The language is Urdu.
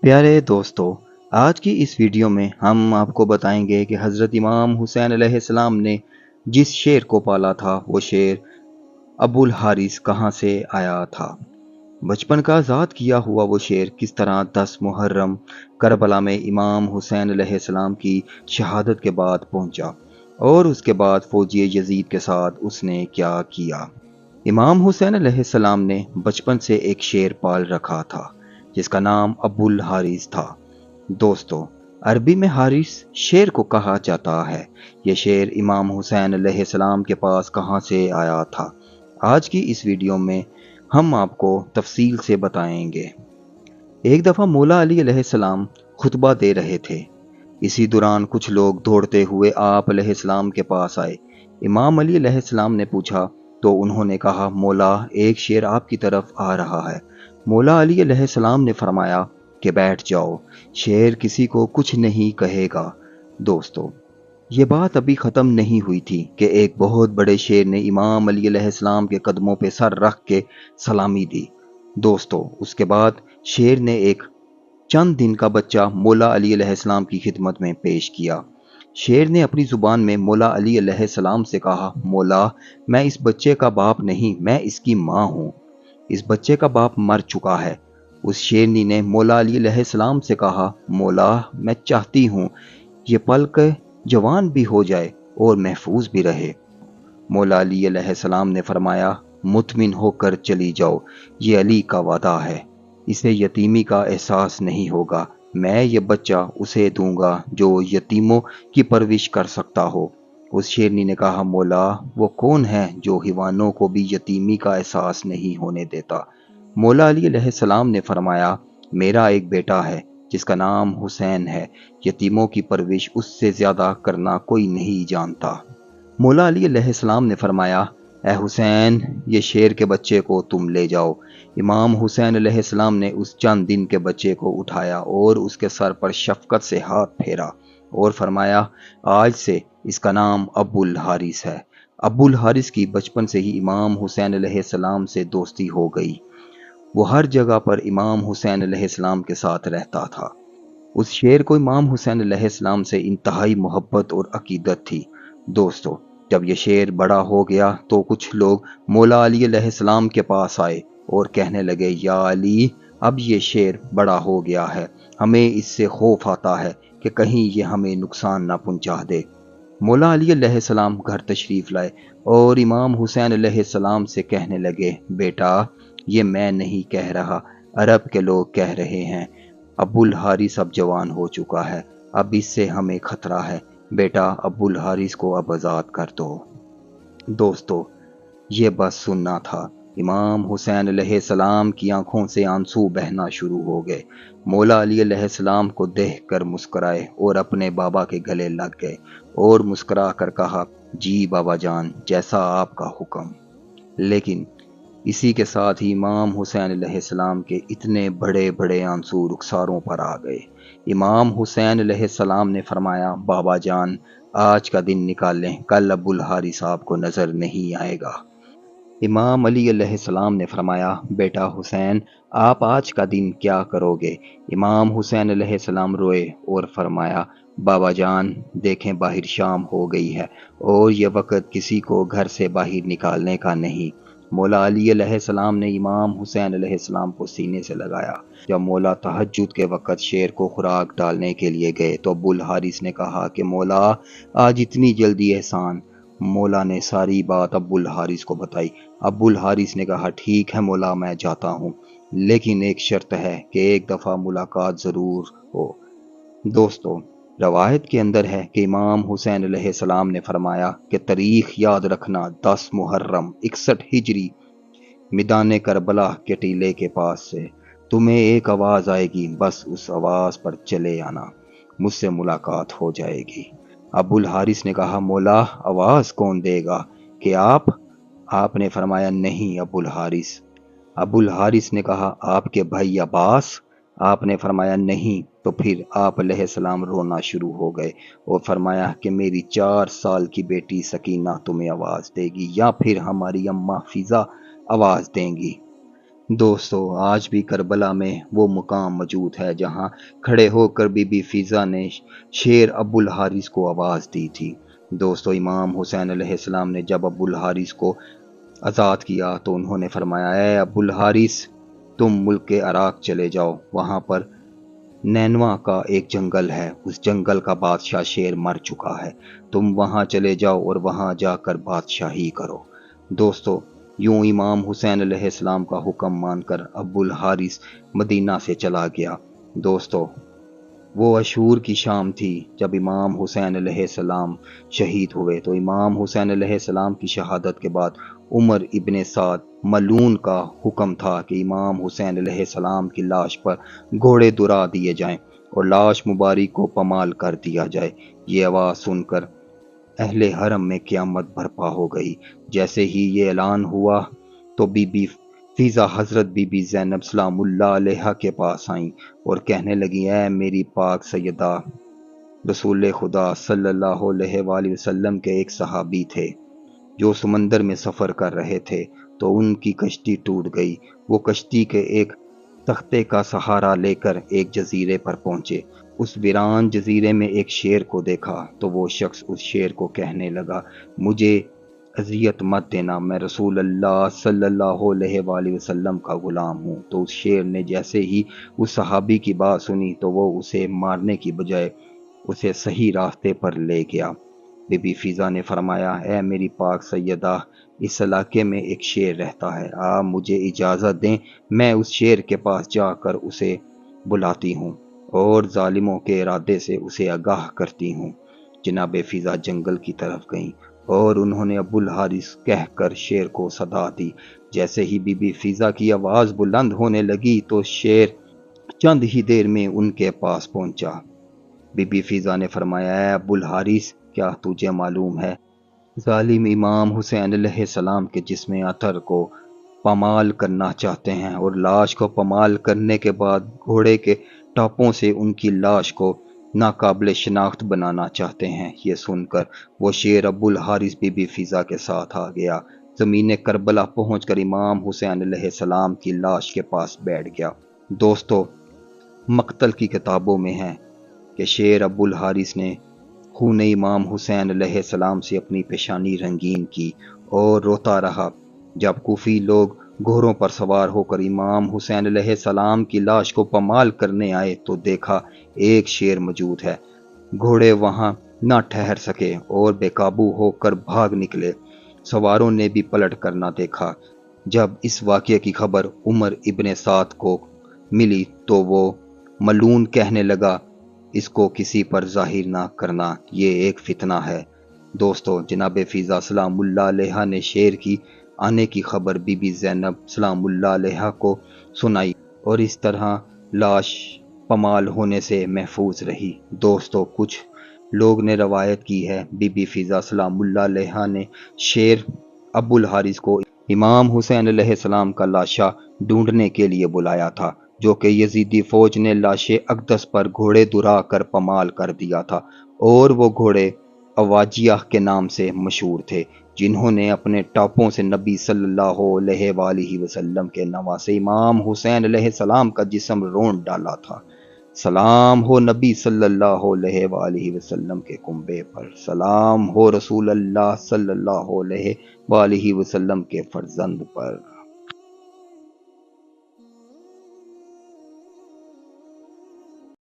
پیارے دوستو، آج کی اس ویڈیو میں ہم آپ کو بتائیں گے کہ حضرت امام حسین علیہ السلام نے جس شیر کو پالا تھا وہ شیر ابو الحارث کہاں سے آیا تھا۔ بچپن کا آزاد کیا ہوا وہ شیر کس طرح 10 محرم کربلا میں امام حسین علیہ السلام کی شہادت کے بعد پہنچا اور اس کے بعد فوجی یزید کے ساتھ اس نے کیا کیا۔ امام حسین علیہ السلام نے بچپن سے ایک شیر پال رکھا تھا جس کا نام ابو الحارث تھا۔ دوستو، عربی میں حارث شیر کو کہا جاتا ہے۔ یہ شیر امام حسین علیہ السلام کے پاس کہاں سے آیا تھا، آج کی اس ویڈیو میں ہم آپ کو تفصیل سے بتائیں گے۔ ایک دفعہ مولا علی علیہ السلام خطبہ دے رہے تھے۔ اسی دوران کچھ لوگ دوڑتے ہوئے آپ علیہ السلام کے پاس آئے۔ امام علی علیہ السلام نے پوچھا تو انہوں نے کہا، مولا، ایک شیر آپ کی طرف آ رہا ہے۔ مولا علی علیہ السلام نے فرمایا کہ بیٹھ جاؤ، شیر کسی کو کچھ نہیں کہے گا۔ دوستو، یہ بات ابھی ختم نہیں ہوئی تھی کہ ایک بہت بڑے شیر نے امام علی علیہ السلام کے قدموں پہ سر رکھ کے سلامی دی۔ دوستو، اس کے بعد شیر نے ایک چند دن کا بچہ مولا علی علیہ السلام کی خدمت میں پیش کیا۔ شیر نے اپنی زبان میں مولا علی علیہ السلام سے کہا، مولا، میں اس بچے کا باپ نہیں، میں اس کی ماں ہوں۔ اس بچے کا باپ مر چکا ہے۔ اس شیرنی نے مولا علی علیہ السلام سے کہا، مولا، میں چاہتی ہوں یہ پل کے جوان بھی ہو جائے اور محفوظ بھی رہے۔ مولا علی علیہ السلام نے فرمایا، مطمئن ہو کر چلی جاؤ، یہ علی کا وعدہ ہے، اسے یتیمی کا احساس نہیں ہوگا۔ میں یہ بچہ اسے دوں گا جو یتیموں کی پرورش کر سکتا ہو۔ اس شیرنی نے کہا، مولا، وہ کون ہے جو حیوانوں کو بھی یتیمی کا احساس نہیں ہونے دیتا؟ مولا علی علیہ السلام نے فرمایا، میرا ایک بیٹا ہے جس کا نام حسین ہے، یتیموں کی پرورش اس سے زیادہ کرنا کوئی نہیں جانتا۔ مولا علی علیہ السلام نے فرمایا، اے حسین، یہ شیر کے بچے کو تم لے جاؤ۔ امام حسین علیہ السلام نے اس چند دن کے بچے کو اٹھایا اور اس کے سر پر شفقت سے ہاتھ پھیرا اور فرمایا، آج سے اس کا نام ابو الحارث ہے۔ ابو الحارث کی بچپن سے ہی امام حسین علیہ السلام سے دوستی ہو گئی۔ وہ ہر جگہ پر امام حسین علیہ السلام کے ساتھ رہتا تھا۔ اس شیر کو امام حسین علیہ السلام سے انتہائی محبت اور عقیدت تھی۔ دوستو، جب یہ شیر بڑا ہو گیا تو کچھ لوگ مولا علی علیہ السلام کے پاس آئے اور کہنے لگے، یا علی، اب یہ شیر بڑا ہو گیا ہے، ہمیں اس سے خوف آتا ہے کہ کہیں یہ ہمیں نقصان نہ پہنچا دے۔ مولا علی علیہ السلام گھر تشریف لائے اور امام حسین علیہ السلام سے کہنے لگے، بیٹا، یہ میں نہیں کہہ رہا، عرب کے لوگ کہہ رہے ہیں، ابو الحارث اب جوان ہو چکا ہے، اب اس سے ہمیں خطرہ ہے، بیٹا ابو الحارث کو اب آزاد کر دو۔ دوستو، یہ بس سننا تھا۔ امام حسین علیہ السلام کی آنکھوں سے آنسو بہنا شروع ہو گئے۔ مولا علی علیہ السلام کو دیکھ کر مسکرائے اور اپنے بابا کے گلے لگ گئے اور مسکرا کر کہا، جی بابا جان، جیسا آپ کا حکم۔ لیکن اسی کے ساتھ ہی امام حسین علیہ السلام کے اتنے بڑے بڑے آنسو رخساروں پر آ گئے۔ امام حسین علیہ السلام نے فرمایا، بابا جان، آج کا دن نکال لیں، کل ابو الحارث آپ کو نظر نہیں آئے گا۔ امام علی علیہ السلام نے فرمایا، بیٹا حسین، آپ آج کا دن کیا کرو گے؟ امام حسین علیہ السلام روئے اور فرمایا، بابا جان، دیکھیں باہر شام ہو گئی ہے اور یہ وقت کسی کو گھر سے باہر نکالنے کا نہیں۔ مولا علی علیہ السلام نے امام حسین علیہ السلام کو سینے سے لگایا۔ جب مولا تہجد کے وقت شیر کو خوراک ڈالنے کے لیے گئے تو ابو الحارث نے کہا کہ مولا، آج اتنی جلدی احسان؟ مولا نے ساری بات ابو الحارث کو بتائی۔ ابو الحارث نے کہا، ٹھیک ہے مولا، میں جاتا ہوں، لیکن ایک شرط ہے کہ ایک دفعہ ملاقات ضرور ہو۔ دوستو، روایت کے اندر ہے کہ امام حسین علیہ السلام نے فرمایا کہ تاریخ یاد رکھنا، 10 محرم 61 ہجری، میدان کربلا کے ٹیلے کے پاس سے تمہیں ایک آواز آئے گی، بس اس آواز پر چلے آنا، مجھ سے ملاقات ہو جائے گی۔ ابو الحارث نے کہا، مولا، آواز کون دے گا؟ کہ آپ نے فرمایا، نہیں ابو الحارث۔ ابو الحارث نے کہا، آپ کے بھائی عباس؟ آپ نے فرمایا، نہیں۔ تو پھر آپ علیہ السلام رونا شروع ہو گئے اور فرمایا کہ میری 4 سال کی بیٹی سکینہ تمہیں آواز دے گی یا پھر ہماری اماں فضا آواز دیں گی۔ دوستو آج بھی کربلا میں وہ مقام موجود ہے جہاں کھڑے ہو کر بی بی فیضا نے شیر ابو الحارث کو آواز دی تھی۔ دوستو امام حسین علیہ السلام نے جب ابو الحارث کو آزاد کیا تو انہوں نے فرمایا، اے ابو الحارث تم ملک کے عراق چلے جاؤ، وہاں پر نینوا کا ایک جنگل ہے، اس جنگل کا بادشاہ شیر مر چکا ہے، تم وہاں چلے جاؤ اور وہاں جا کر بادشاہی کرو۔ دوستو یوں امام حسین علیہ السلام کا حکم مان کر ابو الحارث مدینہ سے چلا گیا۔ دوستو وہ عاشور کی شام تھی جب امام حسین علیہ السلام شہید ہوئے، تو امام حسین علیہ السلام کی شہادت کے بعد عمر ابن سعد ملعون کا حکم تھا کہ امام حسین علیہ السلام کی لاش پر گھوڑے درا دیے جائیں اور لاش مبارک کو پمال کر دیا جائے۔ یہ آواز سن کر اہل حرم میں قیامت برپا ہو گئی۔ جیسے ہی یہ اعلان ہوا تو بی بی فیضا حضرت بی بی زینب سلام اللہ علیہ کے پاس آئیں اور کہنے لگی، اے میری پاک سیدہ، رسول خدا صلی اللہ علیہ وآلہ وسلم کے ایک صحابی تھے جو سمندر میں سفر کر رہے تھے تو ان کی کشتی ٹوٹ گئی۔ وہ کشتی کے ایک تختے کا سہارا لے کر ایک جزیرے پر پہنچے۔ اس ویران جزیرے میں ایک شیر کو دیکھا تو وہ شخص اس شیر کو کہنے لگا، مجھے اذیت مت دینا، میں رسول اللہ صلی اللہ علیہ وآلہ وسلم کا غلام ہوں۔ تو اس شیر نے جیسے ہی اس صحابی کی بات سنی تو وہ اسے مارنے کی بجائے اسے صحیح راستے پر لے گیا۔ بی بی فیضا نے فرمایا، اے میری پاک سیدہ، اس علاقے میں ایک شیر رہتا ہے، آپ مجھے اجازت دیں میں اس شیر کے پاس جا کر اسے بلاتی ہوں اور ظالموں کے ارادے سے اسے آگاہ کرتی ہوں۔ جناب فیضا جنگل کی طرف گئیں اور انہوں نے ابو الحارث کہہ کر شیر کو صدا دی۔ جیسے ہی بی بی فیضا کی آواز بلند ہونے لگی تو شیر چند ہی دیر میں ان کے پاس پہنچا۔ بی بی فیضا نے فرمایا، اے ابو الحارث، کیا تجھے معلوم ہے ظالم امام حسین علیہ السلام کے جسم اطہر کو پامال کرنا چاہتے ہیں اور لاش کو پامال کرنے کے بعد گھوڑے کے ٹاپوں سے ان کی لاش کو ناقابل شناخت بنانا چاہتے ہیں۔ یہ سن کر وہ شیر ابو الحارث بی بی فیضا کے ساتھ آ گیا، زمین کربلا پہنچ کر امام حسین علیہ السلام کی لاش کے پاس بیٹھ گیا۔ دوستو مقتل کی کتابوں میں ہے کہ شیر ابو الحارث نے خون امام حسین علیہ السلام سے اپنی پیشانی رنگین کی اور روتا رہا۔ جب کوفی لوگ گھوڑوں پر سوار ہو کر امام حسین علیہ السلام کی لاش کو پامال کرنے آئے تو دیکھا ایک شیر موجود ہے۔ گھوڑے وہاں نہ ٹھہر سکے اور بے قابو ہو کر بھاگ نکلے۔ سواروں نے بھی پلٹ کر نہ دیکھا۔ جب اس واقعے کی خبر عمر ابن سعد کو ملی تو وہ ملعون کہنے لگا، اس کو کسی پر ظاہر نہ کرنا، یہ ایک فتنہ ہے۔ دوستو جناب فیضا سلام اللہ علیہ نے شیر کی آنے کی خبر بی بی زینب سلام اللہ علیہ کو سنائی اور اس طرح لاش پامال ہونے سے محفوظ رہی۔ دوستو کچھ لوگ نے روایت کی ہے بی بی فیضا سلام اللہ علیہ نے شیر ابو الحارث کو امام حسین علیہ السلام کا لاشا ڈھونڈنے کے لیے بلایا تھا، جو کہ یزیدی فوج نے لاش اقدس پر گھوڑے درا کر پامال کر دیا تھا، اور وہ گھوڑے اواجیہ کے نام سے مشہور تھے، جنہوں نے اپنے ٹاپوں سے نبی صلی اللہ علیہ وآلہ وسلم کے نواسے امام حسین علیہ السلام کا جسم رونٹ ڈالا تھا۔ سلام ہو نبی صلی اللہ علیہ وآلہ وسلم کے کنبے پر، سلام ہو رسول اللہ صلی اللہ علیہ وآلہ وسلم کے فرزند پر۔